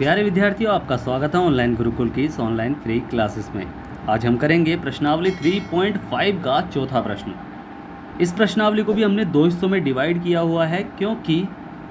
प्यारे विद्यार्थियों, आपका स्वागत है ऑनलाइन गुरुकुल की इस ऑनलाइन फ्री क्लासेस में। आज हम करेंगे प्रश्नावली 3.5 का चौथा प्रश्न। इस प्रश्नावली को भी हमने दो हिस्सों में डिवाइड किया हुआ है क्योंकि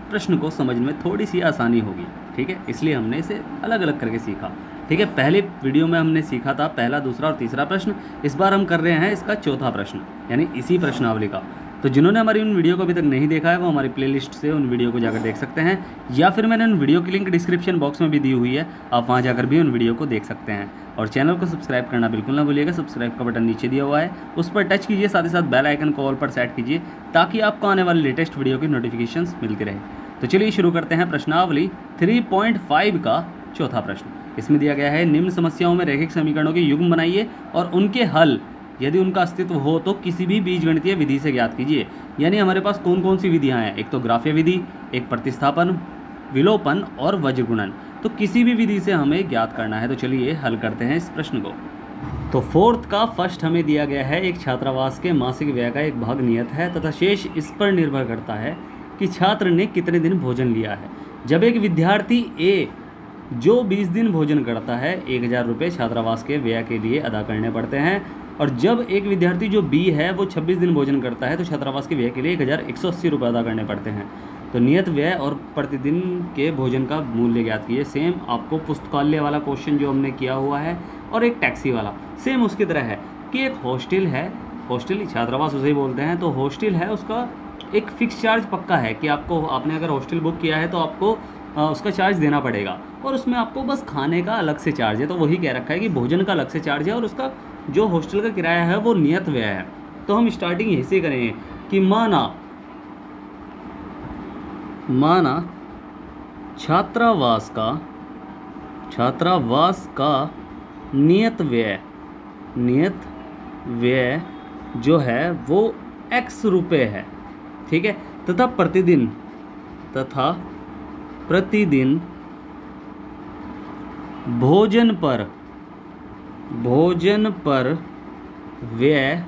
प्रश्न को समझने में थोड़ी सी आसानी होगी। ठीक है, इसलिए हमने इसे अलग अलग करके सीखा। ठीक है, पहले वीडियो में हमने सीखा था पहला, दूसरा और तीसरा प्रश्न। इस बार हम कर रहे हैं इसका चौथा प्रश्न, यानी इसी प्रश्नावली का। तो जिन्होंने हमारी उन वीडियो को अभी तक नहीं देखा है वो हमारी प्लेलिस्ट से उन वीडियो को जाकर देख सकते हैं, या फिर मैंने उन वीडियो की लिंक डिस्क्रिप्शन बॉक्स में भी दी हुई है, आप वहां जाकर भी उन वीडियो को देख सकते हैं। और चैनल को सब्सक्राइब करना बिल्कुल ना भूलिएगा। सब्सक्राइब का बटन नीचे दिया हुआ है, उस पर टच कीजिए, साथ ही साथ बेल आइकन को ऑल पर सेट कीजिए ताकि आपको आने वाली लेटेस्ट वीडियो की नोटिफिकेशंस मिलती रहे। तो चलिए शुरू करते हैं प्रश्नावली 3.5 का चौथा प्रश्न। इसमें दिया गया है, निम्न समस्याओं में रैखिक समीकरणों के युग्म बनाइए और उनके हल यदि उनका अस्तित्व हो तो किसी भी बीजगणितीय विधि से ज्ञात कीजिए। यानी हमारे पास कौन कौन सी विधियां हैं, एक तो ग्राफ्य विधि, एक प्रतिस्थापन, विलोपन और वज्रगुणन। तो किसी भी विधि से हमें ज्ञात करना है। तो चलिए हल करते हैं इस प्रश्न को। तो फोर्थ का फर्स्ट हमें दिया गया है, एक छात्रावास के मासिक व्यय का एक भाग नियत है तथा शेष इस पर निर्भर करता है कि छात्र ने कितने दिन भोजन लिया है। जब एक विद्यार्थी ए जो 20 दिन भोजन करता है 1000 रुपये छात्रावास के व्यय के लिए अदा करने पड़ते हैं, और जब एक विद्यार्थी जो बी है वो 26 दिन भोजन करता है तो छात्रावास के व्यय के लिए 1180 रुपये अदा करने पड़ते हैं। तो नियत व्यय और प्रतिदिन के भोजन का मूल्य ज्ञात कीजिए। सेम आपको पुस्तकालय वाला क्वेश्चन जो हमने किया हुआ है और एक टैक्सी वाला सेम उसकी तरह है कि एक हॉस्टल है, हॉस्टल छात्रावास उसे ही बोलते हैं, तो हॉस्टल है उसका एक फिक्स चार्ज पक्का है कि आपने अगर हॉस्टल बुक किया है तो आपको उसका चार्ज देना पड़ेगा, और उसमें आपको बस खाने का अलग से चार्ज है। तो वही कह रखा है कि भोजन का अलग से चार्ज है और उसका जो हॉस्टल का किराया है वो नियत व्यय है। तो हम स्टार्टिंग यहीं से करेंगे कि माना छात्रावास का नियत व्यय जो है वो x रुपये है। ठीक है, तथा प्रतिदिन भोजन पर व्यय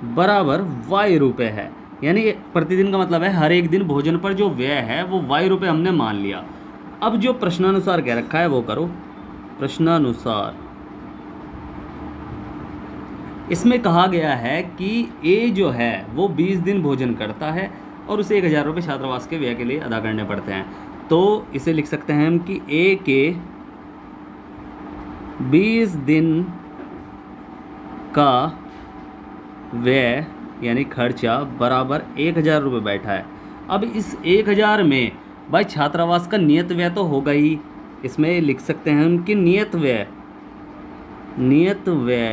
बराबर y रुपये है। यानी प्रतिदिन का मतलब है हर एक दिन भोजन पर जो व्यय है वो y रुपये हमने मान लिया। अब जो प्रश्नानुसार कह रखा है वो करो। प्रश्नानुसार इसमें कहा गया है कि ए जो है वो 20 दिन भोजन करता है और उसे 1000 रुपये छात्रावास के व्यय के लिए अदा करने पड़ते हैं। तो इसे लिख सकते हैं हम कि ए के 20 दिन का व्यय यानी खर्चा बराबर 1000 रुपये बैठा है। अब इस 1000 में भाई छात्रावास का नियत व्यय तो होगा ही, इसमें लिख सकते हैं हम कि नियत व्यय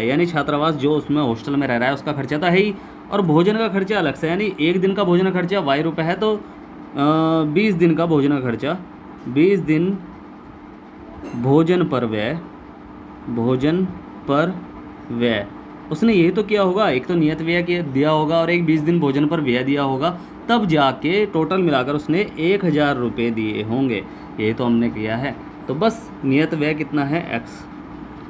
यानी छात्रावास जो उसमें हॉस्टल में रह रहा है उसका खर्चा तो है ही, और भोजन का खर्चा अलग से, यानी एक दिन का भोजन का खर्चा y रुपये है तो 20 दिन का भोजन का खर्चा 20 दिन भोजन पर व्यय उसने यही तो किया होगा। एक तो नियत व्यय दिया होगा और एक 20 दिन भोजन पर व्यय दिया होगा, तब जाके टोटल मिलाकर उसने 1000 रुपये दिए होंगे। यही तो हमने किया है। तो बस नियत व्यय कितना है x,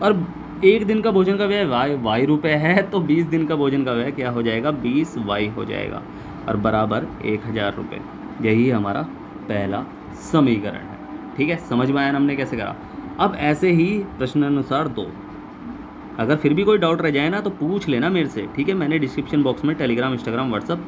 और एक दिन का भोजन का व्यय y रुपये है तो 20 दिन का भोजन का व्यय क्या हो जाएगा, 20y हो जाएगा और बराबर 1000 रुपये। यही हमारा पहला समीकरण है। ठीक है, समझ में आया ना हमने कैसे करा। अब ऐसे ही प्रश्नानुसार 2, अगर फिर भी कोई डाउट रह जाए ना तो पूछ लेना मेरे से। ठीक है, मैंने डिस्क्रिप्शन बॉक्स में टेलीग्राम, इंस्टाग्राम, व्हाट्सअप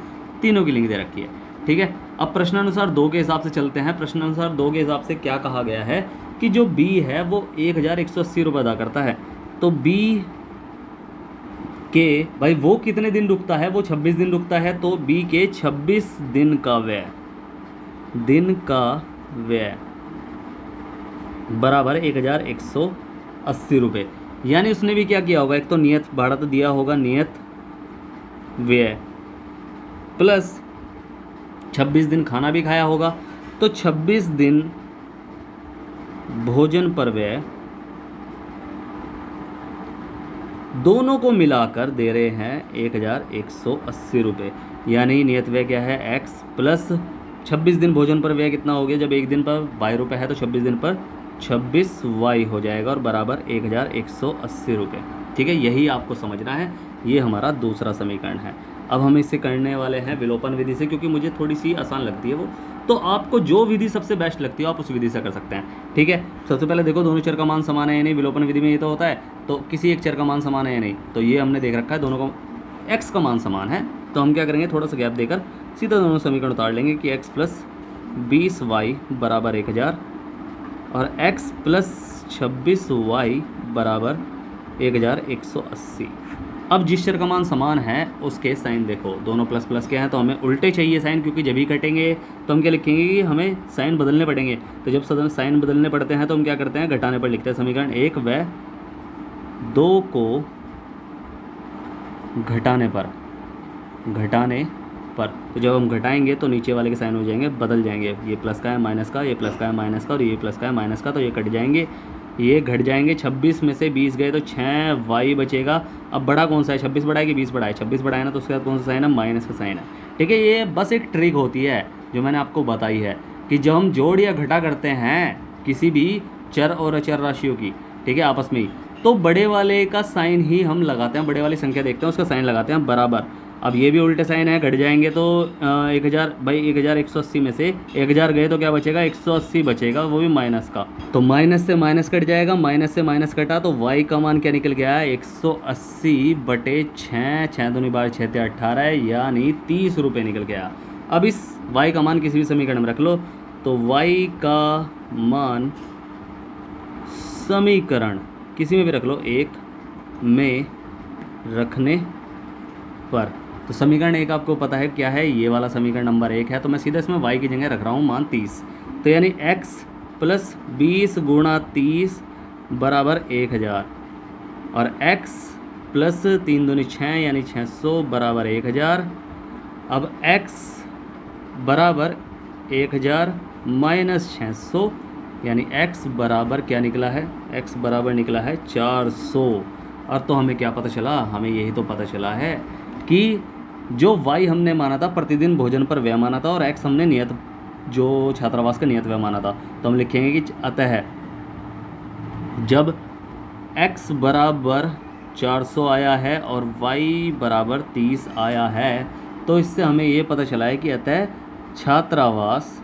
तीनों की लिंक दे रखी है। ठीक है, अब प्रश्नानुसार 2 के हिसाब से चलते हैं। प्रश्नानुसार 2 के हिसाब से क्या कहा गया है कि जो बी है वो 1180 रुपये अदा करता है। तो बी के भाई वो कितने दिन रुकता है, वो 26 दिन रुकता है, तो बी के 26 दिन का व्यय बराबर 1180 रुपये। यानी उसने भी क्या किया होगा, एक तो नियत भाड़ा तो दिया होगा, नियत व्यय प्लस 26 दिन खाना भी खाया होगा, तो 26 दिन भोजन पर व्यय दोनों को मिलाकर दे रहे हैं 1180 रुपये। यानी नियत व्यय क्या है x प्लस 26 दिन भोजन पर व्यय कितना हो गया, जब एक दिन पर y रुपये है तो 26 दिन पर 26y हो जाएगा और बराबर 1180 रुपये। ठीक है, यही आपको समझना है। ये हमारा दूसरा समीकरण है। अब हम इससे करने वाले हैं विलोपन विधि से, क्योंकि मुझे थोड़ी सी आसान लगती है वो। तो आपको जो विधि सबसे बेस्ट लगती है आप उस विधि से कर सकते हैं, ठीक है। सबसे पहले देखो दोनों चर का मान समान है या नहीं, विलोपन विधि में ये तो होता है, तो किसी एक चर का मान समान है या नहीं, तो ये हमने देख रखा है दोनों का x का मान समान है। तो हम क्या करेंगे, थोड़ा सा गैप देकर सीधा दोनों समीकरण उतार लेंगे कि x प्लस 20y बराबर 1000 और x प्लस 26y बराबर 1180। अब जिस चर का मान समान है उसके साइन देखो, दोनों प्लस प्लस के हैं तो हमें उल्टे चाहिए साइन, क्योंकि जब ही कटेंगे तो हम क्या लिखेंगे कि हमें साइन बदलने पड़ेंगे। तो जब सदन साइन बदलने पड़ते हैं तो हम क्या करते हैं, घटाने पर लिखते हैं। समीकरण 1 व 2 को घटाने पर तो जब हम घटाएंगे तो नीचे वाले के साइन हो जाएंगे, बदल जाएंगे। ये प्लस का है माइनस का, ये प्लस का है माइनस का और ये प्लस का है माइनस का, तो ये कट जाएंगे, ये घट जाएंगे। 26 में से 20 गए तो 6y बचेगा। अब बड़ा कौन सा है, 26 बड़ा है कि 20 बड़ा है? 26 बड़ा है ना, तो उसके बाद कौन सा साइन है, माइनस का साइन है, ठीक है। ये बस एक ट्रिक होती है जो मैंने आपको बताई है कि जब हम जोड़ या घटा करते हैं किसी भी चर और अचर राशियों की, ठीक है, आपस में ही, तो बड़े वाले का साइन ही हम लगाते हैं, बड़े वाली संख्या देखते हैं उसका साइन लगाते हैं बराबर। अब ये भी उल्टे साइन है, घट जाएंगे तो 1000 भाई 1180 में से 1000 गए तो क्या बचेगा, 180 बचेगा, वो भी माइनस का। तो माइनस से माइनस कट जाएगा, माइनस से माइनस कटा तो y का मान क्या निकल गया है, 180/6, 6 दूनी 12 6 × 18 यानी 30 रुपये निकल गया। अब इस y का मान किसी भी समीकरण में रख लो, तो y का मान समीकरण किसी में भी रख लो 1 में रखने पर, तो समीकरण 1 आपको पता है क्या है, ये वाला समीकरण नंबर 1 है, तो मैं सीधा इसमें y की जगह रख रहा हूँ मान 30। तो यानी x प्लस 20 गुणा 30 बराबर 1000 और x प्लस 3 दूनी 6 यानी 600 बराबर 1000। अब x बराबर 1000 माइनस 600 यानी x बराबर क्या निकला है, x बराबर निकला है 400। और तो हमें क्या पता चला, हमें यही तो पता चला है कि जो y हमने माना था प्रतिदिन भोजन पर व्यय माना था और x हमने नियत जो छात्रावास का नियत व्यय माना था। तो हम लिखेंगे कि अतः जब x बराबर 400 आया है और y बराबर 30 आया है, तो इससे हमें ये पता चला है कि अतः छात्रावास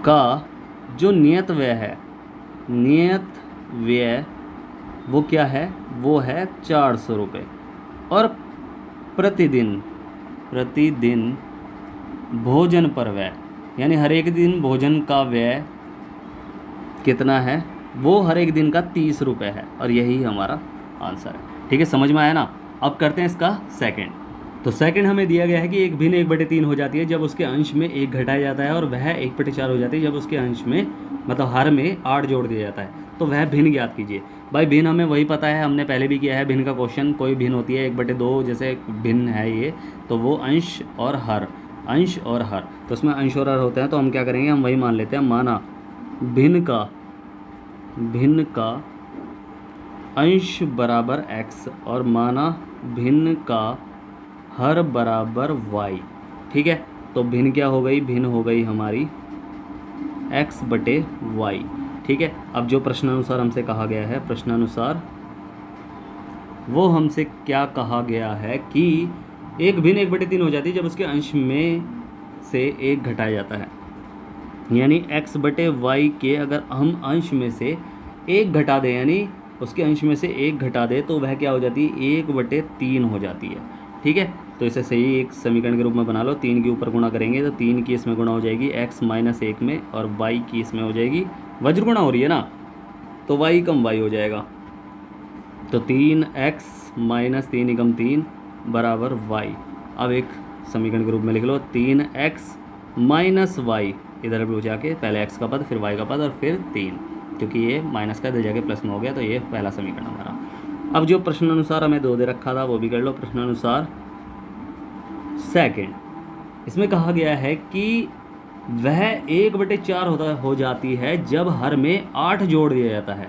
का जो नियत व्यय है, नियत व्यय वो क्या है, वो है 400 रुपये। और प्रतिदिन भोजन पर व्यय यानी हर एक दिन भोजन का व्यय कितना है, वो हर एक दिन का 30 रुपये है। और यही हमारा आंसर है, ठीक है, समझ में आया ना। अब करते हैं इसका सेकंड। तो सेकंड हमें दिया गया है कि 1 भिन्न 1/3 हो जाती है जब उसके अंश में 1 घटाया जाता है, और वह 1/4 हो जाती है जब उसके अंश में मतलब हर में 8 जोड़ दिया जाता है। तो वह भिन्न ज्ञात कीजिए। भाई भिन्न हमें वही पता है, हमने पहले भी किया है भिन्न का क्वेश्चन। कोई भिन्न होती है 1/2 जैसे भिन्न है ये, तो वो अंश और हर, अंश और हर, तो उसमें अंश और हर होते हैं। तो हम क्या करेंगे, हम वही मान लेते हैं, माना भिन्न का अंश बराबर x और माना भिन्न का हर बराबर y, ठीक है। तो भिन्न क्या हो गई, भिन्न हो गई हमारी x/y, ठीक है। अब जो प्रश्नानुसार हमसे कहा गया है, प्रश्नानुसार वो हमसे क्या कहा गया है कि 1 भिन्न 1/3 हो जाती है जब उसके अंश में से 1 घटाया जाता है। यानी x/y के अगर हम अंश में से 1 घटा दें, यानी उसके अंश में से 1 घटा दें, तो वह क्या हो जाती है, 1/3 हो जाती है, ठीक है। तो इसे सही एक समीकरण के रूप में बना लो। 3 के ऊपर गुणा करेंगे तो 3 की इसमें गुणा हो जाएगी x - 1 में, और y की इसमें हो जाएगी, वज्र गुणा हो रही है ना, तो y कम y हो जाएगा। तो 3x - 3 = 3 बराबर y। अब एक समीकरण के रूप में लिख लो, 3x - y, इधर भी हो जाके पहले x का पद फिर y का पद और फिर 3, क्योंकि ये माइनस का इधर जाके प्लस में हो गया, तो ये पहला समीकरण हमारा। अब जो प्रश्नानुसार हमें 2 दे रखा था वो भी कर लो। प्रश्नानुसार सेकंड, इसमें कहा गया है कि वह 1/4 हो जाती है जब हर में 8 जोड़ दिया जाता है।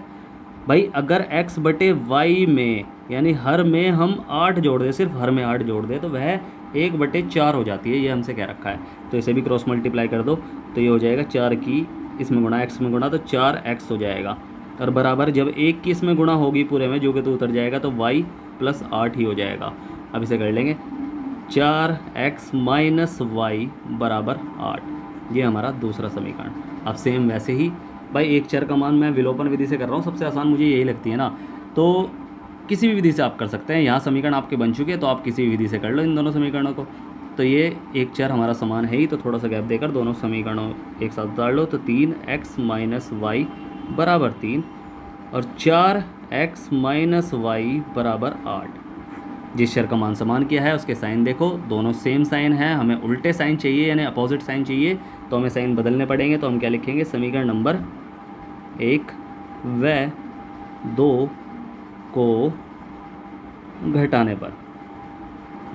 भाई अगर x/y में यानी हर में हम 8 जोड़ दें, सिर्फ हर में 8 जोड़ दें, तो वह 1/4 हो जाती है, ये हमसे क्या रखा है। तो इसे भी क्रॉस मल्टीप्लाई कर दो, तो ये हो जाएगा 4 की इसमें गुणा x में गुणा, तो 4x हो जाएगा। और बराबर जब 1 की इसमें गुणा होगी पूरे में, जो कि तो उतर जाएगा, तो y + 8 ही हो जाएगा। अब इसे कर लेंगे 4x माइनस वाई बराबर 8। ये हमारा दूसरा समीकरण। अब सेम वैसे ही भाई एक चर का मान मैं विलोपन विधि से कर रहा हूँ, सबसे आसान मुझे यही लगती है ना, तो किसी भी विधि से आप कर सकते हैं। यहाँ समीकरण आपके बन चुके हैं तो आप किसी भी विधि से कर लो इन दोनों समीकरणों को। तो ये एक चर हमारा समान है ही, तो थोड़ा सा गैप देकर दोनों समीकरणों एक साथ उतार लो। तो 3x माइनस वाई बराबर 3 और 4x माइनस वाई बराबर 8। जिस चर का मान समान किया है उसके साइन देखो, दोनों सेम साइन है। हमें उल्टे साइन चाहिए यानी अपोजिट साइन चाहिए, तो हमें साइन बदलने पड़ेंगे। तो हम क्या लिखेंगे, समीकरण नंबर 1 व 2 को घटाने पर,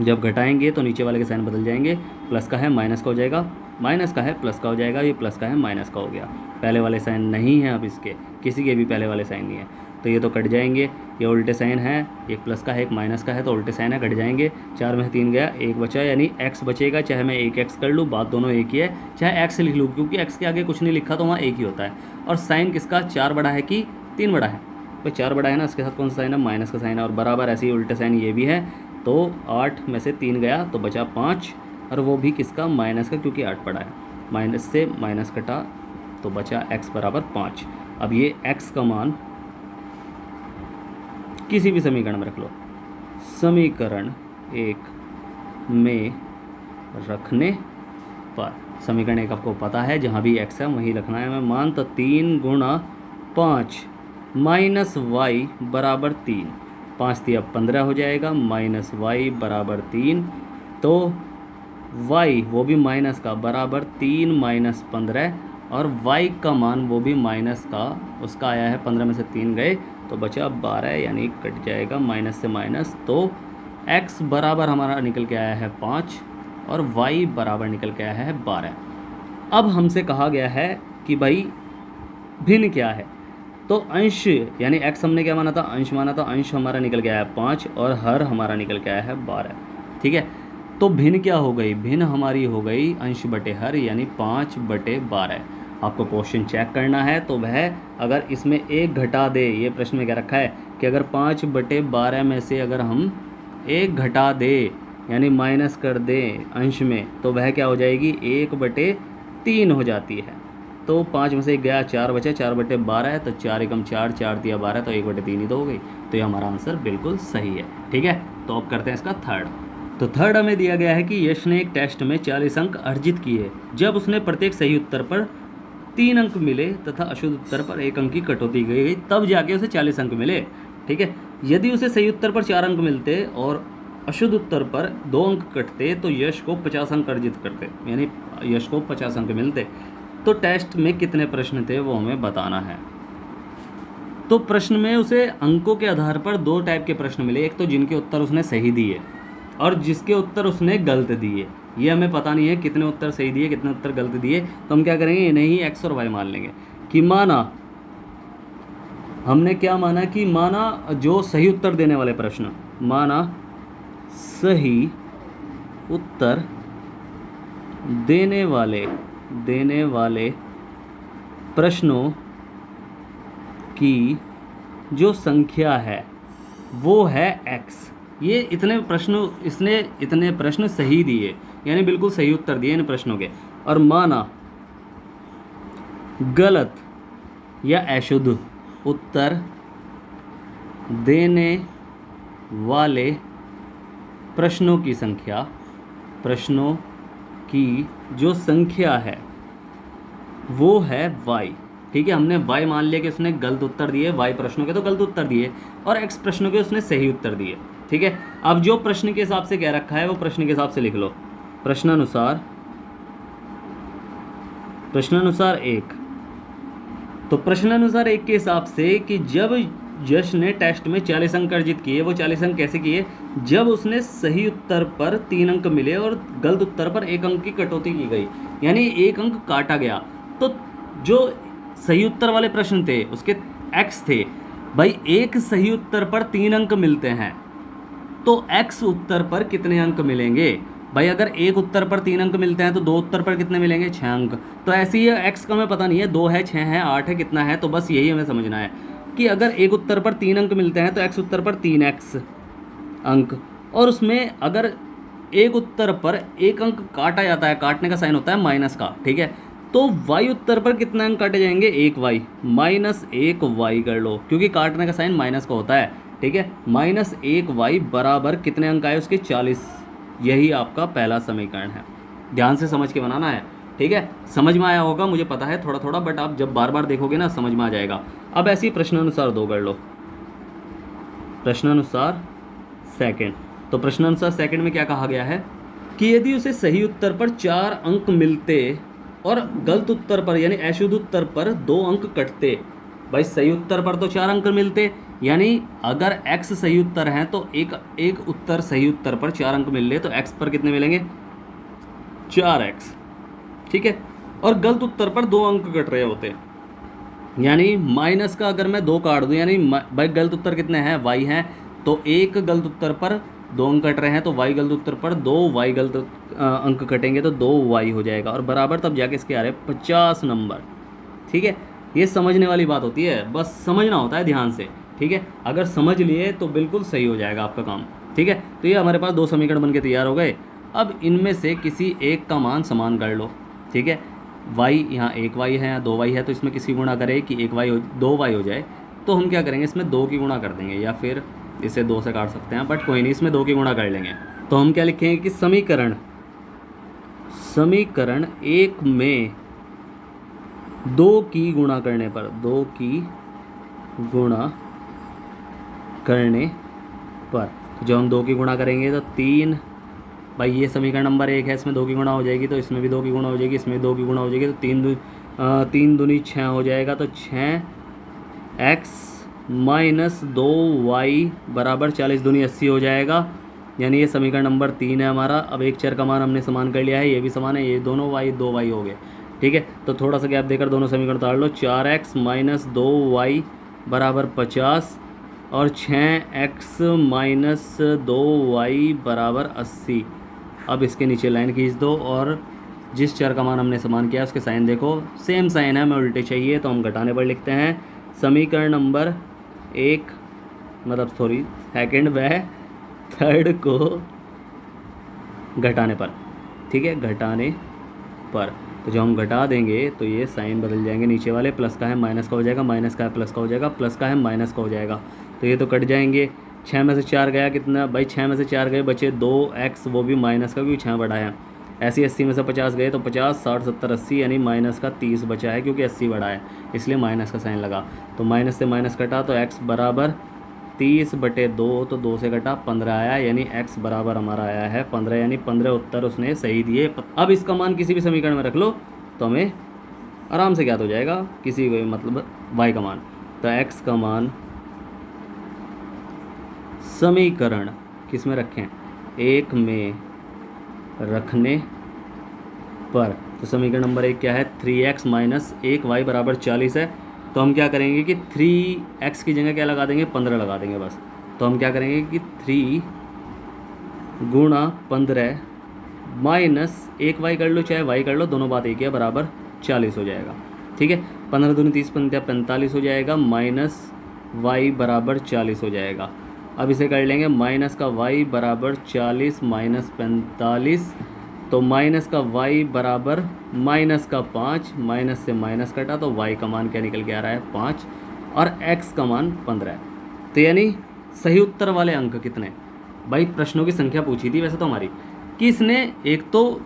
जब घटाएंगे तो नीचे वाले के साइन बदल जाएंगे, प्लस का है माइनस का हो जाएगा, माइनस का है प्लस का हो जाएगा, ये प्लस का है माइनस का हो गया। पहले वाले साइन नहीं है, अब इसके किसी के भी पहले वाले साइन नहीं है, तो ये तो कट जाएंगे। ये उल्टे साइन है, एक प्लस का है एक माइनस का है, तो उल्टे साइन है, कट जाएंगे। 4 में 3 गया, 1 बचा, यानी x बचेगा। चाहे मैं 1x कर लूँ, बात दोनों एक ही है, चाहे x लिख लूँ, क्योंकि x के आगे कुछ नहीं लिखा तो वहाँ एक ही होता है। और साइन किसका, 4 बड़ा है कि 3 बड़ा है, भाई 4 बड़ा है ना, इसके साथ कौन सा साइन है, माइनस का साइन है। और बराबर ऐसे ही उल्टे साइन ये भी है, तो 8 में से 3 गया तो बचा 5, और वो भी किसका, माइनस का, क्योंकि 8 पड़ा है। माइनस से माइनस कटा तो बचा x बराबर 5। अब ये x का मान किसी भी समीकरण में रख लो, समीकरण 1 में रखने पर, समीकरण 1 आपको पता है जहाँ भी x है वहीं रखना है हमें मान। तो 3 गुणा 5 माइनस वाई बराबर 3, 5 दिया 15 हो जाएगा, माइनस वाई बराबर 3। तो y वो भी माइनस का बराबर 3 माइनस 15, और y का मान वो भी माइनस का, उसका आया है 15 में से 3 गए तो बचा 12, यानी कट जाएगा माइनस से माइनस। तो x बराबर हमारा निकल के आया है 5 और y बराबर निकल के आया है 12। अब हमसे कहा गया है कि भाई भिन्न क्या है, तो अंश यानी x हमने क्या माना था, अंश माना था, अंश हमारा निकल के आया है 5 और हर हमारा निकल के आया है 12। ठीक है, तो भिन्न क्या हो गई, भिन्न हमारी हो गई अंश बटे हर, यानी 5/12। आपको क्वेश्चन चेक करना है तो वह अगर इसमें 1 घटा दे, ये प्रश्न में क्या रखा है कि अगर 5/12 में से अगर हम 1 घटा दे यानी माइनस कर दे अंश में, तो वह क्या हो जाएगी, 1/3 हो जाती है। तो 5 में से 1 गया, 4 बचे, 4/12, तो 4 एकम 4, 4 दिया 12, तो 1/3 ही तो हो गई। तो ये हमारा आंसर बिल्कुल सही है। ठीक है, तो अब करते हैं इसका थर्ड। तो थर्ड हमें दिया गया है कि यश ने एक टेस्ट में 40 अंक अर्जित किए जब उसने प्रत्येक सही उत्तर पर 3 अंक मिले तथा अशुद्ध उत्तर पर 1 अंक की कटौती की गई, तब जाके उसे 40 अंक मिले। ठीक है, यदि उसे सही उत्तर पर 4 अंक मिलते और अशुद्ध उत्तर पर 2 अंक कटते तो यश को 50 अंक अर्जित करते, यानी यश को 50 अंक मिलते। तो टेस्ट में कितने प्रश्न थे वो हमें बताना है। तो प्रश्न में उसे अंकों के आधार पर 2 टाइप के प्रश्न मिले, एक तो जिनके उत्तर उसने सही दिए और जिसके उत्तर उसने गलत दिए। ये हमें पता नहीं है कितने उत्तर सही दिए कितने उत्तर गलत दिए, तो हम क्या करेंगे, इन्हें ही x और y मान लेंगे। कि माना, हमने क्या माना कि माना जो सही उत्तर देने वाले प्रश्न, माना सही उत्तर देने वाले प्रश्नों की जो संख्या है वो है x। ये इतने प्रश्न, इसने इतने प्रश्न सही दिए यानी बिल्कुल सही उत्तर दिए इन प्रश्नों के, और माना गलत या अशुद्ध उत्तर देने वाले प्रश्नों की संख्या, प्रश्नों की जो संख्या है वो है y। ठीक है, हमने y मान लिया कि उसने गलत उत्तर दिए, y प्रश्नों के तो गलत उत्तर दिए और x प्रश्नों के उसने सही उत्तर दिए। ठीक है, अब जो प्रश्न के हिसाब से कह रखा है वो प्रश्न के हिसाब से लिख लो। प्रश्नानुसार 1, तो प्रश्नानुसार 1 के हिसाब से कि जब यश ने टेस्ट में 40 अंक अर्जित किए, वो 40 अंक कैसे किए, जब उसने सही उत्तर पर 3 अंक मिले और गलत उत्तर पर 1 अंक की कटौती की गई, यानी 1 अंक काटा गया। तो जो सही उत्तर वाले प्रश्न थे उसके x थे, भाई एक सही उत्तर पर 3 अंक मिलते हैं तो x उत्तर पर कितने अंक मिलेंगे, भाई अगर एक उत्तर पर 3 अंक मिलते हैं तो 2 उत्तर पर कितने मिलेंगे, 6 अंक। तो ऐसे ही x का हमें पता नहीं है, 2 है, 6 है, 8 है, कितना है, तो बस यही हमें समझना है कि अगर एक उत्तर पर 3 अंक मिलते हैं तो x उत्तर पर 3x अंक और उसमें अगर एक उत्तर पर एक अंक काटा जाता है, काटने का साइन होता है माइनस का, ठीक है, तो वाई उत्तर पर कितने अंक काटे जाएंगे, एक वाई, माइनस एक वाई कर लो, क्योंकि काटने का साइन माइनस का होता है, ठीक है। माइनस एक वाई बराबर कितने अंक आए उसके, 40। यही आपका पहला समीकरण है, ध्यान से समझ के बनाना है, ठीक है। समझ में आया होगा मुझे पता है थोड़ा थोड़ा, बट आप जब बार बार देखोगे ना समझ में आ जाएगा। अब ऐसे ही प्रश्नानुसार 2 कर लो, प्रश्नानुसार सेकंड। तो प्रश्नानुसार सेकंड में क्या कहा गया है कि यदि उसे सही उत्तर पर 4 अंक मिलते और गलत उत्तर पर यानी अशुद्ध उत्तर पर 2 अंक कटते। भाई सही उत्तर पर तो 4 अंक मिलते, यानी अगर x सही उत्तर है तो एक उत्तर सही उत्तर पर 4 अंक मिल ले तो x पर कितने मिलेंगे, 4x, ठीक है। और गलत उत्तर पर 2 अंक कट रहे होते, यानी माइनस का अगर मैं 2 काट दूं, यानी भाई गलत उत्तर कितने हैं, y हैं, तो एक गलत उत्तर पर 2 अंक कट रहे हैं, तो y गलत उत्तर पर 2 y गलत अंक कटेंगे तो 2 y हो जाएगा, और बराबर तब जाके इसके आ रहे 50 नंबर, ठीक है। ये समझने वाली बात होती है, बस समझना होता है ध्यान से, ठीक है। अगर समझ लिए तो बिल्कुल सही हो जाएगा आपका काम, ठीक है। तो ये हमारे पास 2 समीकरण बन के तैयार हो गए। अब इनमें से किसी एक का मान समान कर लो, ठीक है। y यहाँ 1y है, यहाँ 2y है, तो इसमें किसी गुणा करें कि 1y 2y हो जाए, तो हम क्या करेंगे, इसमें 2 की गुणा कर देंगे, या फिर इसे 2 से काट सकते हैं, बट कोई नहीं, इसमें 2 की गुणा कर लेंगे। तो हम क्या लिखेंगे कि समीकरण 1 में 2 की गुणा करने पर, 2 की गुणा करने पर, तो जब हम 2 की गुणा करेंगे तो 3, भाई ये समीकरण नंबर 1 है, इसमें 2 की गुणा हो जाएगी, तो इसमें भी 2 की गुणा हो जाएगी, इसमें 2 की गुणा हो जाएगी, तो 3 दूनी 6 हो जाएगा, तो 6x माइनस 2y बराबर 40 दूनी 80 हो जाएगा, यानी ये समीकरण नंबर 3 है हमारा। अब एक चर का मान हमने समान कर लिया है, ये भी समान है, ये दोनों y 2y हो गए, ठीक है। तो थोड़ा सा गैप देकर दोनों समीकरण ताड़ लो, 4x माइनस 2y बराबर 50 और 6x माइनस 2y बराबर 80। अब इसके नीचे लाइन खींच दो और जिस चर का मान हमने समान किया उसके साइन देखो, सेम साइन है, हमें उल्टे चाहिए तो हम घटाने पर लिखते हैं। समीकरण नंबर 1 मतलब सॉरी सेकंड व थर्ड को घटाने पर, ठीक है, घटाने पर, तो जब हम घटा देंगे तो ये साइन बदल जाएंगे, नीचे वाले प्लस का है माइनस का हो जाएगा, माइनस का है प्लस का हो जाएगा, प्लस का है माइनस का हो जाएगा, तो ये तो कट जाएंगे। 6 में से 4 गया कितना, भाई 6 में से 4 गए, बचे 2x, वो भी माइनस का क्योंकि 6 बड़ा है। ऐसे 80 में से 50 गए तो 50, 60, 70, 80, यानी माइनस का 30 बचा है, क्योंकि 80 बड़ा है इसलिए माइनस का साइन लगा। तो माइनस से माइनस कटा तो x बराबर 30/2, तो 2 से कटा 15 आया, यानी x बराबर हमारा आया है 15, यानी 15 उत्तर उसने सही दिए। अब इसका मान किसी भी समीकरण में रख लो तो हमें आराम से ज्ञात हो जाएगा, किसी भी मतलब y का मान। तो x का मान समीकरण किस में रखें, 1 में रखने पर, तो समीकरण नंबर 1 क्या है, 3x माइनस 1y बराबर 40 है। तो हम क्या करेंगे कि 3x की जगह क्या लगा देंगे, 15 लगा देंगे बस। तो हम क्या करेंगे कि 3 गुणा 15 माइनस 1y कर लो चाहे y कर लो, दोनों बात एक है, बराबर 40 हो जाएगा, ठीक है। 15 दूनी 30, 45 हो जाएगा, माइनस y बराबर 40 हो जाएगा। अब इसे कर लेंगे, माइनस का y बराबर 40 माइनस 45, तो माइनस का y बराबर माइनस का 5, माइनस से माइनस कटा तो y का मान क्या निकल के आ रहा है, 5, और x का मान 15 है। तो यानी सही उत्तर वाले अंक कितने, भाई प्रश्नों की संख्या पूछी थी वैसे तो हमारी, कि इसने एक तो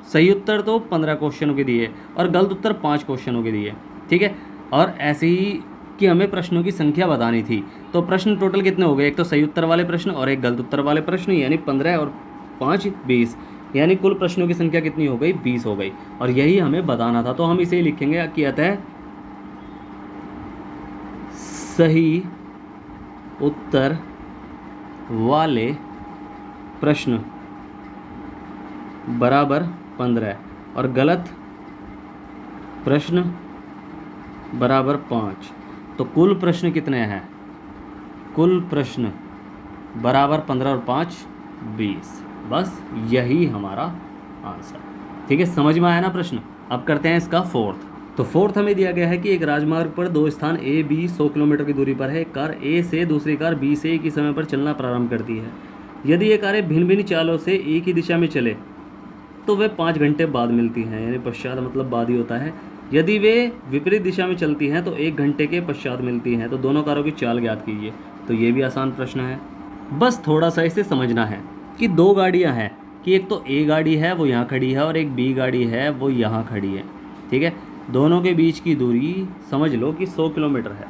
सही उत्तर तो 15 क्वेश्चनों के दिए और गलत उत्तर 5 क्वेश्चनों के दिए, ठीक है। और ऐसे ही कि हमें प्रश्नों की संख्या बतानी थी, तो प्रश्न टोटल कितने हो गए, एक तो सही उत्तर वाले प्रश्न और एक गलत उत्तर वाले प्रश्न, यानी 15 और 5 20, यानी कुल प्रश्नों की संख्या कितनी हो गई, 20 हो गई। और यही हमें बताना था, तो हम इसे ही लिखेंगे कि अतः सही उत्तर वाले प्रश्न बराबर 15 और गलत प्रश्न बराबर 5। तो कुल प्रश्न कितने हैं, कुल प्रश्न बराबर 15 और 5 20, बस यही हमारा आंसर, ठीक है। समझ में आया ना प्रश्न। अब करते हैं इसका फोर्थ। तो फोर्थ हमें दिया गया है कि एक राजमार्ग पर 2 स्थान A, B 100 किलोमीटर की दूरी पर है। एक कार A से दूसरी कार B से एक ही समय पर चलना प्रारंभ करती है। यदि ये कारें भिन्न भिन्न चालों से एक ही दिशा में चले तो वे 5 घंटे बाद मिलती हैं, यानी पश्चात मतलब बाद ही होता है। यदि वे विपरीत दिशा में चलती हैं तो 1 घंटे के पश्चात मिलती हैं। तो दोनों कारों की चाल ज्ञात कीजिए। तो ये भी आसान प्रश्न है, बस थोड़ा सा इसे समझना है कि दो गाड़ियां हैं, कि एक तो ए गाड़ी है वो यहाँ खड़ी है और एक बी गाड़ी है वो यहाँ खड़ी है, ठीक है। दोनों के बीच की दूरी समझ लो कि 100 किलोमीटर है।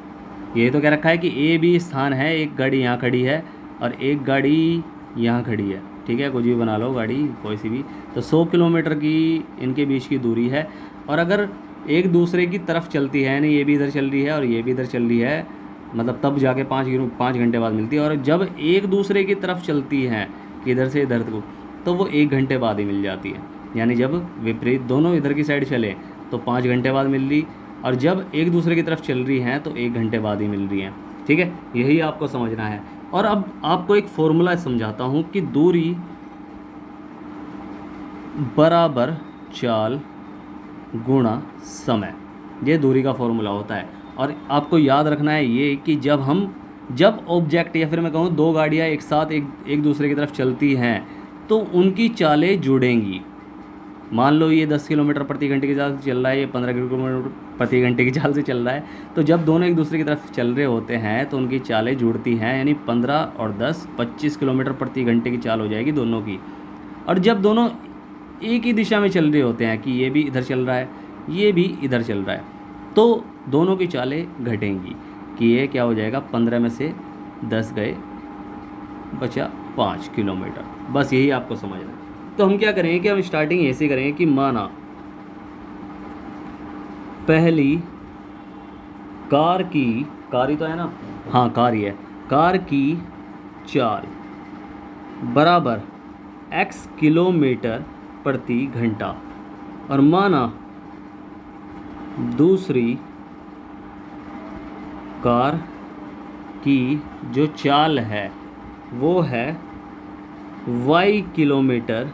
ये तो कह रखा है कि ए बी स्थान है, एक गाड़ी यहाँ खड़ी है और एक गाड़ी यहाँ खड़ी है, ठीक है। कुछ भी बना लो गाड़ी कोई सी भी, तो 100 किलोमीटर की इनके बीच की दूरी है। और अगर एक दूसरे की तरफ चलती है, यानी ये भी इधर चल रही है और ये भी इधर चल रही है, मतलब तब जाके 5 घंटे बाद मिलती है। और जब एक दूसरे की तरफ चलती हैं कि इधर से इधर को, तो वो 1 घंटे बाद ही मिल जाती है। यानी जब विपरीत दोनों इधर की साइड चले तो 5 घंटे बाद मिल रही, और जब एक दूसरे की तरफ चल रही हैं तो 1 घंटे बाद ही मिल रही हैं, ठीक है। यही आपको समझना है। और अब आपको एक फॉर्मूला समझाता हूँ कि दूरी बराबर चाल गुणा समय, ये दूरी का फॉर्मूला होता है। और आपको याद रखना है ये कि जब ऑब्जेक्ट या फिर मैं कहूँ दो गाड़ियाँ एक साथ एक दूसरे की तरफ चलती हैं तो उनकी चालें जुड़ेंगी। मान लो ये 10 किलोमीटर प्रति घंटे की चाल से चल रहा है, ये 15 किलोमीटर प्रति घंटे की चाल से चल रहा है, तो जब दोनों एक दूसरे की तरफ चल रहे होते हैं तो उनकी चालें जुड़ती हैं, यानी 15 और 10 25 किलोमीटर प्रति घंटे की चाल हो जाएगी दोनों की। और जब दोनों एक ही दिशा में चल रहे होते हैं कि ये भी इधर चल रहा है ये भी इधर चल रहा है, तो दोनों की चालें घटेंगी कि ये क्या हो जाएगा, 15 में से 10 गए, बचा 5 किलोमीटर। बस यही आपको समझना है। तो हम क्या करेंगे कि हम स्टार्टिंग ऐसे करेंगे कि माना पहली कार ही तो है ना, हाँ कार ही है, कार की चाल बराबर x किलोमीटर प्रति घंटा, और माना दूसरी कार की जो चाल है वो है y किलोमीटर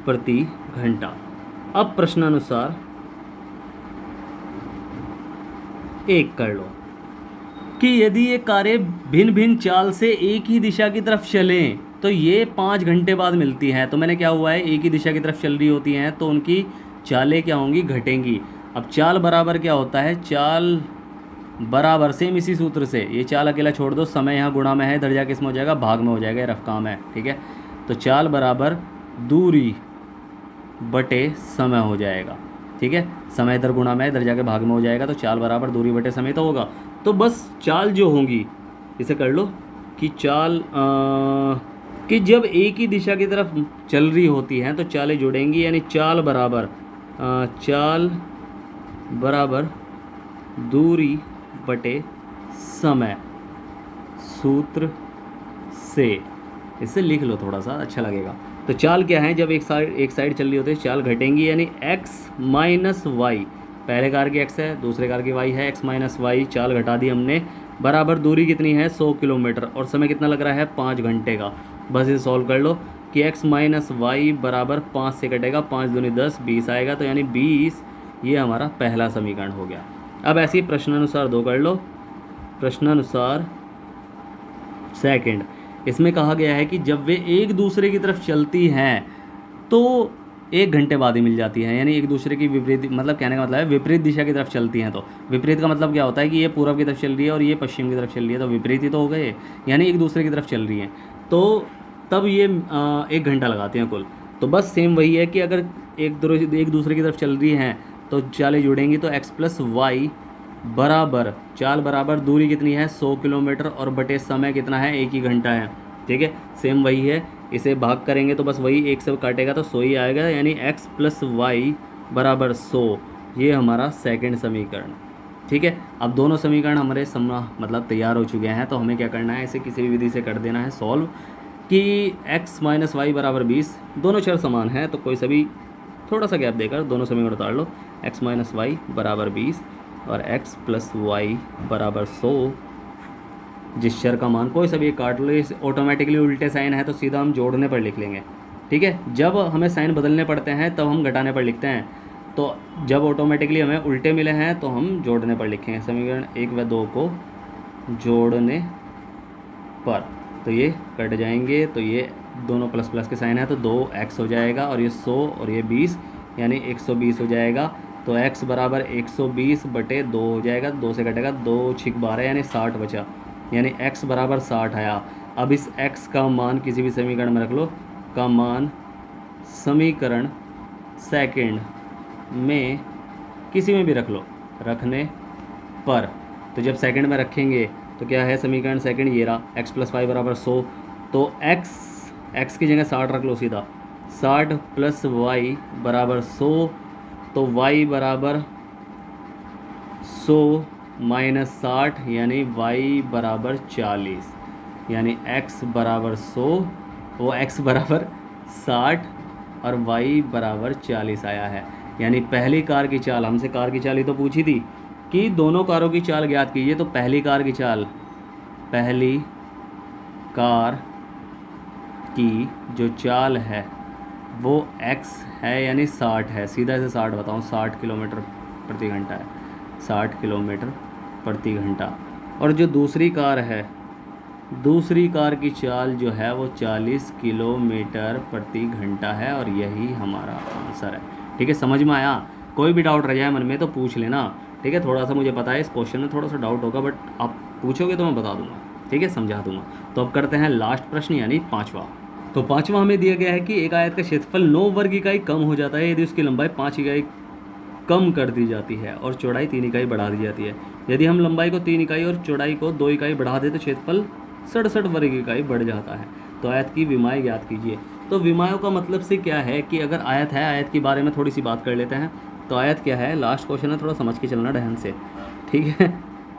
प्रति घंटा। अब प्रश्नानुसार एक कर लो कि यदि ये कारें भिन्न भिन्न चाल से एक ही दिशा की तरफ चलें तो ये 5 घंटे बाद मिलती हैं। तो मैंने क्या हुआ है, एक ही दिशा की तरफ चल रही होती हैं तो उनकी चालें क्या होंगी, घटेंगी। अब चाल बराबर क्या होता है, चाल बराबर सेम इसी सूत्र से, ये चाल अकेला छोड़ दो, समय यहाँ गुणा में है, इधर जाके इसमें हो जाएगा भाग में हो जाएगा, ये रफ काम है, ठीक है। तो चाल बराबर दूरी बटे समय हो जाएगा, ठीक है। समय इधर गुणा में है, इधर जाके भाग में हो जाएगा, तो चाल बराबर दूरी बटे समय तो होगा। तो बस चाल जो होंगी इसे कर लो कि चाल कि जब एक ही दिशा की तरफ चल रही होती हैं तो चालें जुड़ेंगी, यानी चाल बराबर दूरी बटे समय सूत्र से, इसे लिख लो थोड़ा सा अच्छा लगेगा। तो चाल क्या है, जब एक साइड चल रही होती है चाल घटेंगी, यानी x माइनस वाई, पहले कार की x है दूसरे कार की y है, x माइनस वाई चाल घटा दी हमने, बराबर दूरी कितनी है 100 किलोमीटर और समय कितना लग रहा है 5 घंटे का। बस इसे सॉल्व कर लो कि x माइनस वाई बराबर 5 से कटेगा, 5 दूनी 10 20 आएगा, तो यानी 20, ये हमारा पहला समीकरण हो गया। अब ऐसे ही प्रश्नानुसार 2 कर लो। प्रश्नानुसार सेकंड, इसमें कहा गया है कि जब वे एक दूसरे की तरफ चलती हैं तो 1 घंटे बाद ही मिल जाती हैं, यानी एक दूसरे की विपरीत, मतलब कहने का मतलब है विपरीत दिशा की तरफ चलती हैं। तो विपरीत का मतलब क्या होता है कि ये पूर्व की तरफ चल रही है और ये पश्चिम की तरफ चल रही है, तो विपरीत ही तो हो गए, यानी एक दूसरे की तरफ चल रही हैं, तो तब ये 1 घंटा लगाते हैं कुल। तो बस सेम वही है कि अगर एक दूसरे की तरफ चल रही हैं तो चालें जुड़ेंगी, तो x प्लस वाई बराबर चाल बराबर दूरी कितनी है 100 किलोमीटर और बटे समय कितना है 1 ही घंटा है, ठीक है। सेम वही है, इसे भाग करेंगे तो बस वही 1 से काटेगा तो 100 ही आएगा, यानी x प्लस वाई बराबर 100, ये हमारा सेकंड समीकरण, ठीक है। अब दोनों समीकरण हमारे मतलब तैयार हो चुके हैं, तो हमें क्या करना है, इसे किसी भी विधि से कर देना है सॉल्व कि x माइनस वाई बराबर 20, दोनों चर समान हैं तो कोई सभी थोड़ा सा गैप देकर दोनों समीकरण उतार लो। x माइनस वाई बराबर 20 और x प्लस वाई बराबर 100, जिस चर का मान कोई सभी काट लो, इस ऑटोमेटिकली उल्टे साइन है तो सीधा हम जोड़ने पर लिख लेंगे, ठीक है। जब हमें साइन बदलने पड़ते हैं तब हम घटाने पर लिखते हैं, तो जब ऑटोमेटिकली हमें उल्टे मिले हैं तो हम जोड़ने पर लिखेंगे। समीकरण 1 व 2 को जोड़ने पर, तो ये कट जाएंगे, तो ये दोनों प्लस प्लस के साइन है तो 2x हो जाएगा, और ये 100 और ये 20 यानी 120 हो जाएगा। तो x बराबर 120/2 हो जाएगा, 2 से कटेगा, 2 छिक 12 यानी 60 बचा, यानी x बराबर 60 आया। अब इस x का मान किसी भी समीकरण में रख लो, का मान समीकरण सेकंड में किसी में भी रख लो, रखने पर, तो जब सेकंड में रखेंगे तो क्या है समीकरण सेकंड, ये रहा x + y बराबर 100, तो x की जगह 60 रख लो सीधा, 60 + y बराबर 100, तो y बराबर 100 - 60 यानी y बराबर 40, यानी x बराबर 100, वो x बराबर 60 और y बराबर 40 आया है। यानी पहली कार की चाल, हमसे कार की चाल ही तो पूछी थी कि दोनों कारों की चाल ज्ञात कीजिए, तो पहली कार की चाल, पहली कार की जो चाल है वो x है यानी 60 है, सीधा से 60 बताऊँ, 60 किलोमीटर प्रति घंटा है, 60 किलोमीटर प्रति घंटा। और जो दूसरी कार है, दूसरी कार की चाल जो है वो 40 किलोमीटर प्रति घंटा है, और यही हमारा आंसर है। ठीक है, समझ में आया? कोई भी डाउट रह जाए मन में तो पूछ लेना, ठीक है। थोड़ा सा मुझे पता है इस क्वेश्चन में थोड़ा सा डाउट होगा, बट आप पूछोगे तो मैं बता दूंगा, ठीक है, समझा दूंगा। तो अब करते हैं लास्ट प्रश्न यानी 5वां। तो 5वां हमें दिया गया है कि एक आयत का क्षेत्रफल 9 वर्ग इकाई कम हो जाता है यदि उसकी लंबाई 5 इकाई कम कर दी जाती है और चौड़ाई 3 इकाई बढ़ा दी जाती है। यदि हम लंबाई को 3 इकाई और चौड़ाई को 2 इकाई बढ़ा दें तो क्षेत्रफल 67 वर्ग इकाई बढ़ जाता है। तो आयत की विमाएँ ज्ञात कीजिए। तो विमायों का मतलब से क्या है कि अगर आयत है, आयत के बारे में थोड़ी सी बात कर लेते हैं। तो आयत क्या है, लास्ट क्वेश्चन है, थोड़ा समझ के चलना ढंग से, ठीक है।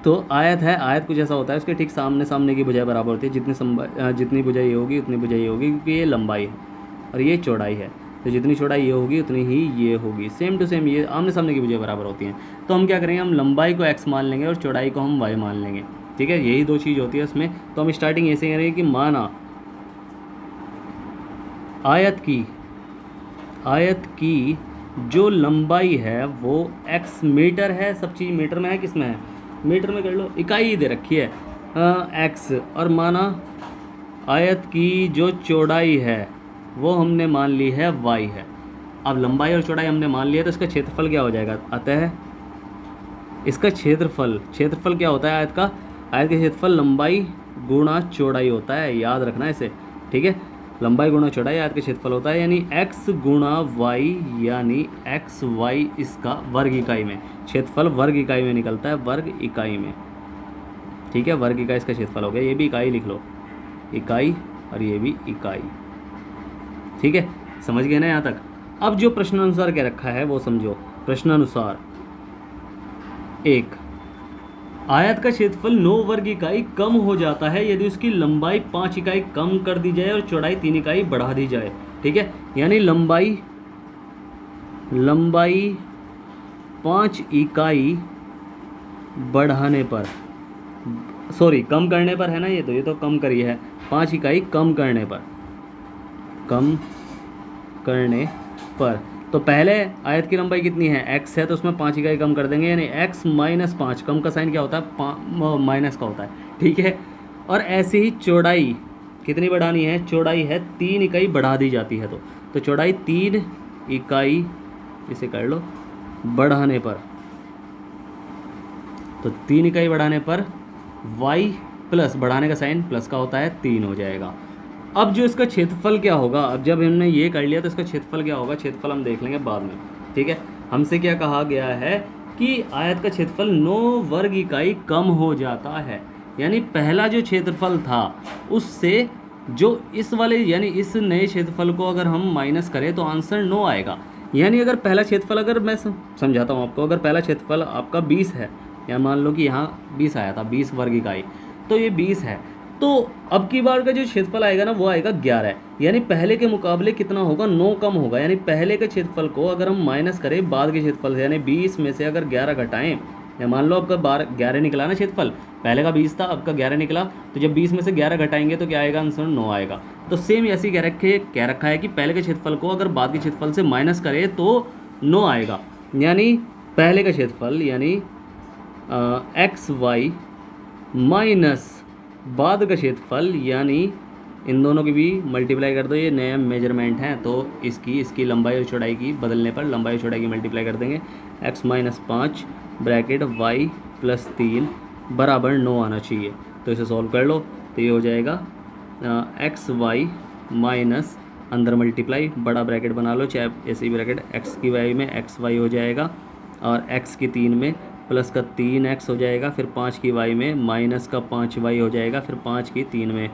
तो आयत है, आयत कुछ ऐसा होता है, उसके ठीक सामने सामने की भुजाएं बराबर होती है, जितनी भुजाई ये होगी उतनी भुजाई ये होगी, क्योंकि ये लंबाई है और ये चौड़ाई है, तो जितनी चौड़ाई ये होगी उतनी ही ये होगी, सेम टू सेम, ये आमने सामने की भुजाएं बराबर होती हैं। तो हम क्या करेंगे, हम लंबाई को x मान लेंगे और चौड़ाई को हम y मान लेंगे, ठीक है, यही दो चीज़ होती है उसमें। तो हम स्टार्टिंग ऐसे करेंगे कि माना आयत की जो लंबाई है वो x मीटर है, सब चीज़ मीटर में है, किस में है, मीटर में कर लो, इकाई दे रखी है x, और माना आयत की जो चौड़ाई है वो हमने मान ली है y है। अब लंबाई और चौड़ाई हमने मान लिया तो इसका क्षेत्रफल क्या हो जाएगा, अतः इसका क्षेत्रफल क्या होता है आयत का, आयत का क्षेत्रफल लंबाई गुणा चौड़ाई होता है, याद रखना इसे, ठीक है, लंबाई गुणा चौड़ाई आयत का क्षेत्रफल होता है, यानी x गुणा y, यानी एक्स वाई इसका वर्ग इकाई में, क्षेत्रफल वर्ग इकाई में निकलता है, वर्ग इकाई में, ठीक है, वर्ग इकाई इसका क्षेत्रफल हो गया। ये भी इकाई लिख लो, इकाई, और ये भी इकाई, ठीक है, समझ गए ना यहाँ तक। अब जो प्रश्नानुसार क्या रखा है वो समझो। प्रश्नानुसार 1, आयत का क्षेत्रफल 9 वर्ग इकाई कम हो जाता है यदि उसकी लंबाई 5 इकाई कम कर दी जाए और चौड़ाई 3 इकाई बढ़ा दी जाए, ठीक है, यानी लंबाई 5 इकाई बढ़ाने पर, सॉरी कम करने पर है ना, ये तो कम करी है, 5 इकाई कम करने पर, तो पहले आयत की लंबाई कितनी है, x है, तो उसमें 5 इकाई कम कर देंगे, यानी x - 5, कम का साइन क्या होता है, माइनस का होता है, ठीक है। और ऐसे ही चौड़ाई कितनी बढ़ानी है, चौड़ाई है 3 इकाई बढ़ा दी जाती है, तो चौड़ाई 3 इकाई, इसे कर लो, बढ़ाने पर, तो 3 इकाई बढ़ाने पर y प्लस, बढ़ाने का साइन प्लस का होता है, 3 हो जाएगा। अब जो इसका क्षेत्रफल क्या होगा, अब जब हमने ये कर लिया तो इसका क्षेत्रफल क्या होगा, क्षेत्रफल हम देख लेंगे बाद में, ठीक है। हमसे क्या कहा गया है कि आयत का क्षेत्रफल 9 वर्ग इकाई कम हो जाता है, यानी पहला जो क्षेत्रफल था उससे जो इस वाले, यानी इस नए क्षेत्रफल को अगर हम माइनस करें तो आंसर 9 आएगा। यानी अगर पहला क्षेत्रफल, अगर मैं समझाता हूँ आपको, अगर पहला क्षेत्रफल आपका 20 है, या मान लो कि यहाँ 20 आया था, 20 वर्ग इकाई, तो ये 20 है, तो अब की बार का जो क्षेत्रफल आएगा ना वो आएगा 11, यानी पहले के मुकाबले कितना होगा, 9 कम होगा, यानी पहले के क्षेत्रफल को अगर हम माइनस करें बाद के क्षेत्रफल से, यानी 20 में से अगर 11 घटाएं, या मान लो आपका 11 निकला ना क्षेत्रफल, पहले का 20 था, अब का 11 निकला, तो जब 20 में से 11 घटाएंगे तो क्या आएगा, आंसर 9 आएगा। तो सेम ऐसे ही कह रखा है कि पहले के क्षेत्रफल को अगर बाद के क्षेत्रफल से माइनस करें तो 9 आएगा, यानी पहले का क्षेत्रफल यानी एक्स वाई माइनस बाद का क्षेत्रफल यानी इन दोनों की भी मल्टीप्लाई कर दो, ये नया मेजरमेंट है तो इसकी लंबाई और चौड़ाई की बदलने पर लंबाई और चौड़ाई की मल्टीप्लाई कर देंगे। x minus 5 bracket y plus 3 बराबर 9 आना चाहिए। तो इसे सॉल्व कर लो तो ये हो जाएगा एक्स वाई माइनस अंदर मल्टीप्लाई बड़ा ब्रैकेट बना लो चाहे ऐसे ही ब्रैकेट, x की y में एक्स वाई हो जाएगा और x की 3 में प्लस का 3x हो जाएगा, फिर 5 की y में माइनस का 5y हो जाएगा, फिर 5 की 3 में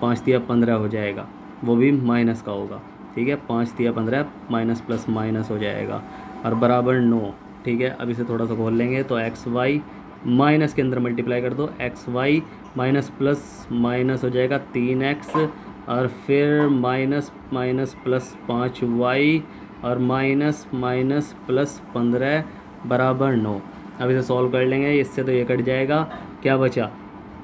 5 तिया 15 हो जाएगा, वो भी माइनस का होगा। ठीक है, 5 तिया 15 माइनस प्लस माइनस हो जाएगा और बराबर 9। ठीक है, अब इसे थोड़ा सा खोल लेंगे तो एक्स वाई माइनस के अंदर मल्टीप्लाई कर दो, x y minus plus minus हो जाएगा 3x और फिर माइनस माइनस प्लस 5y और माइनस माइनस प्लस 15 बराबर 9। अब इसे सॉल्व कर लेंगे, इससे तो ये कट जाएगा, क्या बचा,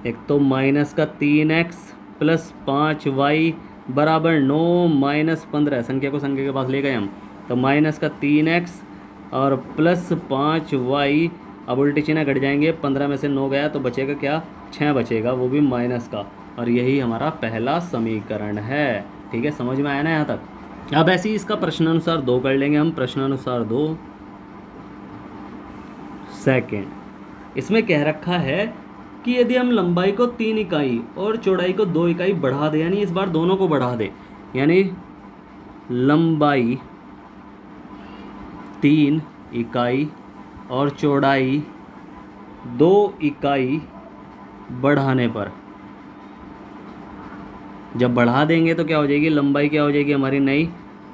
एक तो माइनस का 3x प्लस 5y बराबर 9 माइनस 15, संख्या को संख्या के पास ले गए हम, तो माइनस का 3x और प्लस 5y, अब उल्टे चिन्ह घट जाएंगे, 15 में से 9 गया तो बचेगा क्या, 6 बचेगा, वो भी माइनस का, और यही हमारा पहला समीकरण है। ठीक है, समझ में आया ना यहाँ तक। अब ऐसे ही इसका प्रश्नानुसार 2 कर लेंगे हम, प्रश्नानुसार 2 सेकेंड। इसमें कह रखा है कि यदि हम लंबाई को 3 इकाई और चौड़ाई को 2 इकाई बढ़ा दें, यानी इस बार दोनों को बढ़ा दें, यानी लंबाई 3 इकाई और चौड़ाई 2 इकाई बढ़ाने पर, जब बढ़ा देंगे तो क्या हो जाएगी, लंबाई क्या हो जाएगी हमारी नई,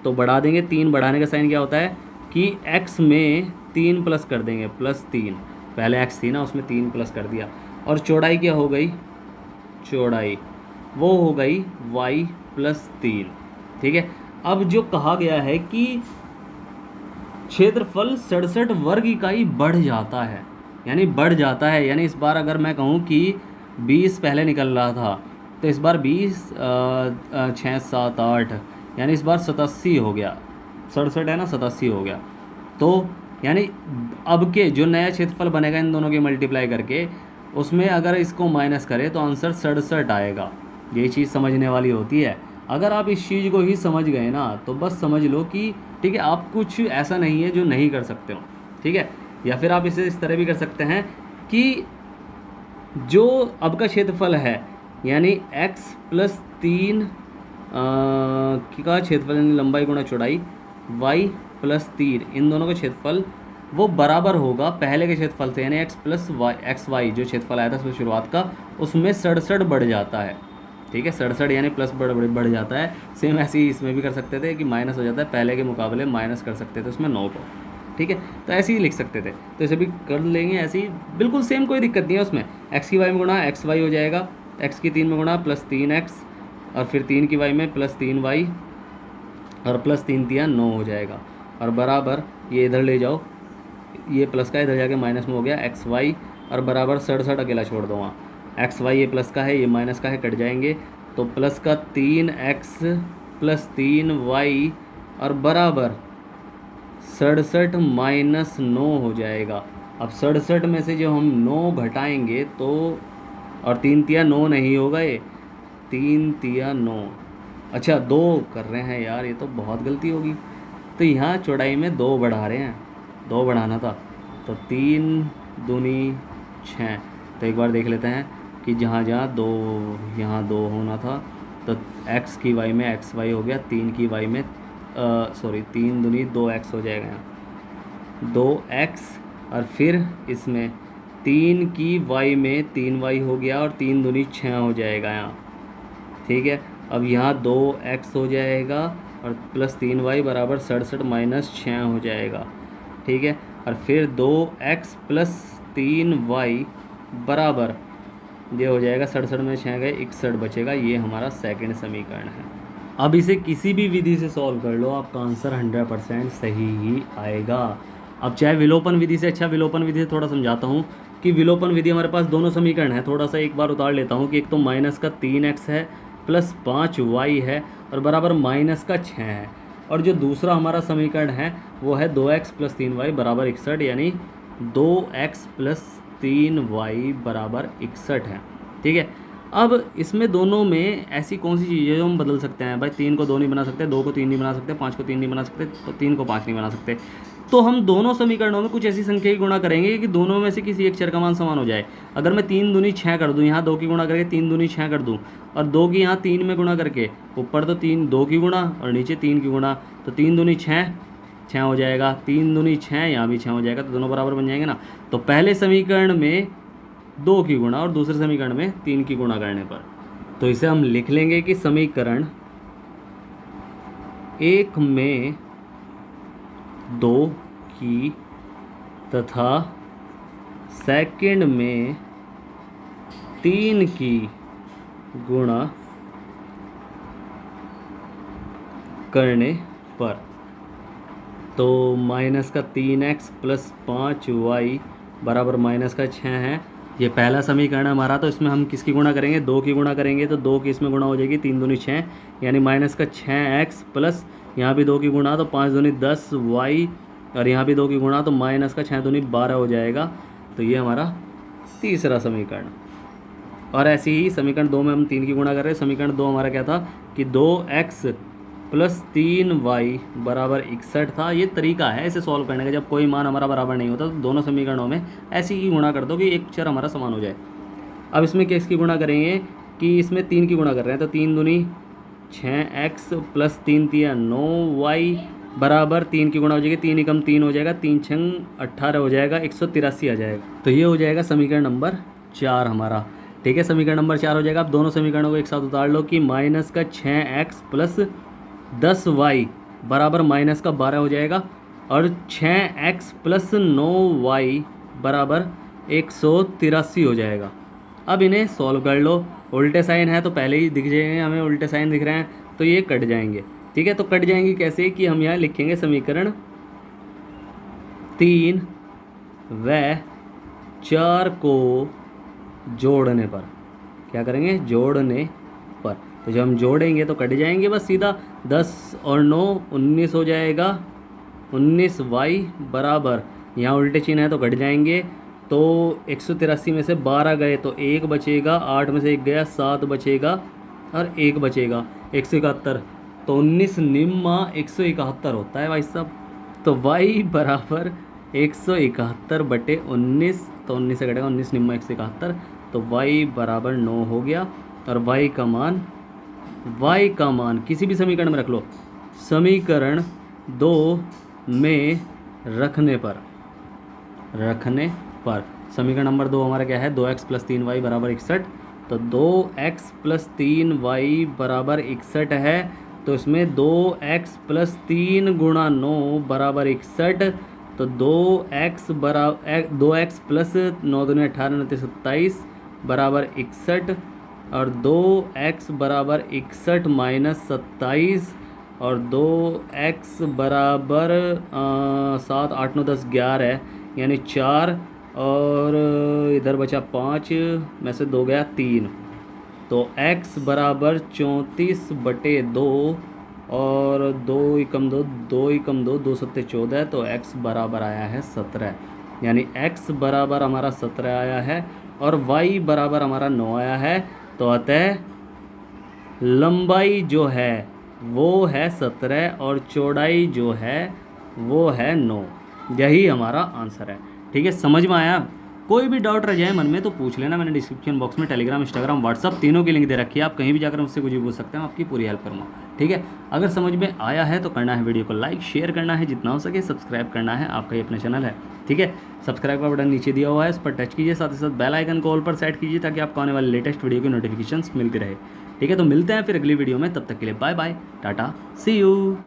तो बढ़ा देंगे, 3 बढ़ाने का साइन क्या होता है कि x में 3 प्लस कर देंगे, प्लस 3, पहले x थी ना उसमें 3 प्लस कर दिया, और चौड़ाई क्या हो गई, चौड़ाई वो हो गई y प्लस 3। ठीक है, अब जो कहा गया है कि क्षेत्रफल 67 वर्ग इकाई बढ़ जाता है, यानी बढ़ जाता है, यानी इस बार अगर मैं कहूँ कि 20 पहले निकल रहा था तो इस बार 20 6 7 8 यानी इस बार 87 हो गया, 67 है ना 87 हो गया, तो यानी अब के जो नया क्षेत्रफल बनेगा इन दोनों की मल्टीप्लाई करके, उसमें अगर इसको माइनस करें तो आंसर 67 आएगा। ये चीज़ समझने वाली होती है। अगर आप इस चीज़ को ही समझ गए ना तो बस समझ लो कि ठीक है, आप कुछ ऐसा नहीं है जो नहीं कर सकते हो। ठीक है, या फिर आप इसे इस तरह भी कर सकते हैं कि जो अब का क्षेत्रफल है यानी x प्लस 3 का क्षेत्रफल यानी लंबाई गुणा चौड़ाई y प्लस 3, इन दोनों का क्षेत्रफल वो बराबर होगा पहले के क्षेत्रफल से, यानी x plus y, x y जो क्षेत्रफल आया था उसमें शुरुआत का, उसमें 67 बढ़ जाता है। ठीक है, 67 यानी प्लस बढ़ जाता है। सेम ऐसे ही इसमें भी कर सकते थे कि माइनस हो जाता है, पहले के मुकाबले माइनस कर सकते थे उसमें 9 को। ठीक है, तो ऐसे ही लिख सकते थे, तो इसे भी कर लेंगे ऐसे ही, बिल्कुल सेम, कोई दिक्कत नहीं है उसमें। एक्स की वाई में गुणा एक्स वाई हो जाएगा, एक्स की 3 में गुणा प्लस 3x और फिर 3 की वाई में प्लस 3y और प्लस 3 तिया 9 हो जाएगा, और बराबर ये इधर ले जाओ, ये प्लस का इधर जाके माइनस में हो गया एक्स वाई, और बराबर 67 अकेला छोड़ दो वहाँ, एक्स वाई ये प्लस का है ये माइनस का है, कट जाएंगे, तो प्लस का 3x प्लस 3y और बराबर 67 माइनस 9 हो जाएगा। अब 67 में से जो हम 9 घटाएंगे तो, और 3 तिया 9 नहीं होगा, ये 3 तिया 9, अच्छा 2 कर रहे हैं यार, ये तो बहुत गलती होगी। तो यहाँ चौड़ाई में 2 बढ़ा रहे हैं, 2 बढ़ाना था, तो 3 दूनी 6, तो एक बार देख लेते हैं कि जहाँ जहाँ 2 यहाँ 2 होना था, तो x की y में एक्स वाई हो गया, 3 की y में 3 दूनी 2x हो जाएगा, यहाँ 2x और फिर इसमें 3 की y में 3y हो गया और 3 दूनी 6 हो जाएगा यहाँ। ठीक है, अब यहाँ 2x हो जाएगा और प्लस 3y बराबर 67 माइनस 6 हो जाएगा। ठीक है, और फिर 2x प्लस 3y बराबर ये हो जाएगा 67 में 6 गए 61 बचेगा, ये हमारा सेकंड समीकरण है। अब इसे किसी भी विधि से सॉल्व कर लो, आपका आंसर 100% सही ही आएगा। अब चाहे विलोपन विधि से, अच्छा विलोपन विधि से थोड़ा समझाता हूँ कि विलोपन विधि हमारे पास दोनों समीकरण है, थोड़ा सा एक बार उतार लेता हूँ कि एक तो माइनस का 3x है प्लस 5y है और बराबर माइनस का 6 है, और जो दूसरा हमारा समीकरण है वो है 2x प्लस 3y बराबर 61, यानी 2x प्लस 3y बराबर 61 है। ठीक है, अब इसमें दोनों में ऐसी कौन सी चीज़ है जो हम बदल सकते हैं? भाई 3 को 2 नहीं बना सकते, 2 को 3 नहीं बना सकते, 5 को 3 नहीं बना सकते, तो 3 को 5 नहीं बना सकते। तो हम दोनों समीकरणों में कुछ ऐसी संख्या की गुणा करेंगे कि दोनों में से किसी एक चर का मान समान हो जाए। अगर मैं 3 दूनी 6 कर दूँ, यहाँ 2 की गुणा करके 3 दूनी 6 कर दूँ, और 2 की यहाँ 3 में गुणा करके, ऊपर तो 2 की गुणा और नीचे 3 की गुणा, तो 3 दूनी 6 हो जाएगा, 3 दूनी 6, यहाँ भी 6 हो जाएगा, तो दोनों बराबर बन जाएंगे ना। तो पहले समीकरण में 2 की गुणा और दूसरे समीकरण में 3 की गुणा करने पर, तो इसे हम लिख लेंगे कि समीकरण 1 में 2 की तथा सेकंड में 3 की गुणा करने पर, तो माइनस का 3x प्लस 5y बराबर माइनस का 6 है। ये पहला समीकरण है हमारा, तो इसमें हम किसकी गुणा करेंगे? 2 की गुणा करेंगे, तो 2 की इसमें गुणा हो जाएगी, 3 दूनी 6 यानी माइनस का 6x प्लस यहाँ भी 2 की गुणा, तो 5 दूनी 10y, और यहाँ भी 2 की गुणा, तो माइनस का 6 दूनी 12 हो जाएगा। तो ये हमारा तीसरा समीकरण। और ऐसे ही समीकरण 2 में हम 3 की गुणा कर रहे हैं। समीकरण 2 हमारा क्या था कि 2x प्लस 3y बराबर 61 था। ये तरीका है इसे सॉल्व करने का, जब कोई मान हमारा बराबर नहीं होता तो दोनों समीकरणों में ऐसी ही गुणा कर दो कि एक चर हमारा समान हो जाए। अब इसमें किसकी गुणा करेंगे कि इसमें 3 की गुणा कर रहे हैं, तो 3 दूनी 6x प्लस 3 तिया 9y बराबर 3 की गुणा हो जाएगी, 3 एकम 3 हो जाएगा, 3 छंग 18 हो जाएगा, 183 आ जाएगा। तो ये हो जाएगा समीकरण नंबर 4 हमारा। ठीक है, समीकरण नंबर 4 हो जाएगा। अब दोनों समीकरणों को एक साथ उतार लो कि माइनस का 6x प्लस 10y बराबर माइनस का 12 हो जाएगा, और 6x प्लस 9y बराबर 183 हो जाएगा। अब इन्हें सॉल्व कर लो। उल्टे साइन है तो पहले ही दिख जाएंगे, हमें उल्टे साइन दिख रहे हैं, तो ये कट जाएंगे। ठीक है, तो कट जाएंगे कैसे कि हम यहाँ लिखेंगे समीकरण 3 व 4 को जोड़ने पर, क्या करेंगे? जोड़ने पर। तो जब हम जोड़ेंगे तो कट जाएंगे बस सीधा, 10 और 9 19 हो जाएगा, 19y बराबर, यहाँ उल्टे चिन्ह है तो कट जाएंगे, तो 183 में से 12 गए तो 1 बचेगा, 8 में से 1 गया 7 बचेगा, और 1 बचेगा 171, तो 19 निम्मा 171 होता है भाई साहब। तो y बराबर 171 बटे 19, तो 19 से कटेगा 19 निम्मा 171, तो y बराबर 9 हो गया। और y का मान किसी भी समीकरण में रख लो, समीकरण 2 में रखने पर समीकरण नंबर 2 हमारा क्या है? 2x प्लस 3y बराबर 61, तो 2x प्लस 3y बराबर 61 है, तो इसमें 2x प्लस 3 गुणा 9 बराबर 61, तो 2x प्लस 9 दूनी 18 29 27 बराबर 61, और 2x बराबर 61 माइनस 27, और 2x बराबर 7 8 9 10 11 यानी 4, और इधर बचा 5 में से 2 गया 3, तो x बराबर 34 बटे 2, और 2 एकम 2 2 सत्ते 14, तो x बराबर आया है 17, यानी x बराबर हमारा 17 आया है, और y बराबर हमारा 9 आया है। तो अतः लंबाई जो है वो है 17 और चौड़ाई जो है वो है 9। यही हमारा आंसर है। ठीक है, समझ में आया? कोई भी डाउट रह जाए मन में तो पूछ लेना, मैंने डिस्क्रिप्शन बॉक्स में टेलीग्राम, इंस्टाग्राम, व्हाट्सअप तीनों की लिंक दे रखी है, आप कहीं भी जाकर मुझसे कुछ भी पूछ सकते हैं, मैं आपकी पूरी हेल्प करूँगा। ठीक है, अगर समझ में आया है तो करना है वीडियो को लाइक, शेयर करना है, जितना हो सके सब्सक्राइब करना है, आपका ही अपना चैनल है। ठीक है, सब्सक्राइब का बटन नीचे दिया हुआ है, उस पर टच कीजिए, साथ ही साथ बेल आइकन को ऑल पर सेट कीजिए ताकि आपको आने वाले लेटेस्ट वीडियो की नोटिफिकेशंस मिलती रहे। ठीक है, तो मिलते हैं फिर अगली वीडियो में, तब तक के लिए bye bye, tata, see you.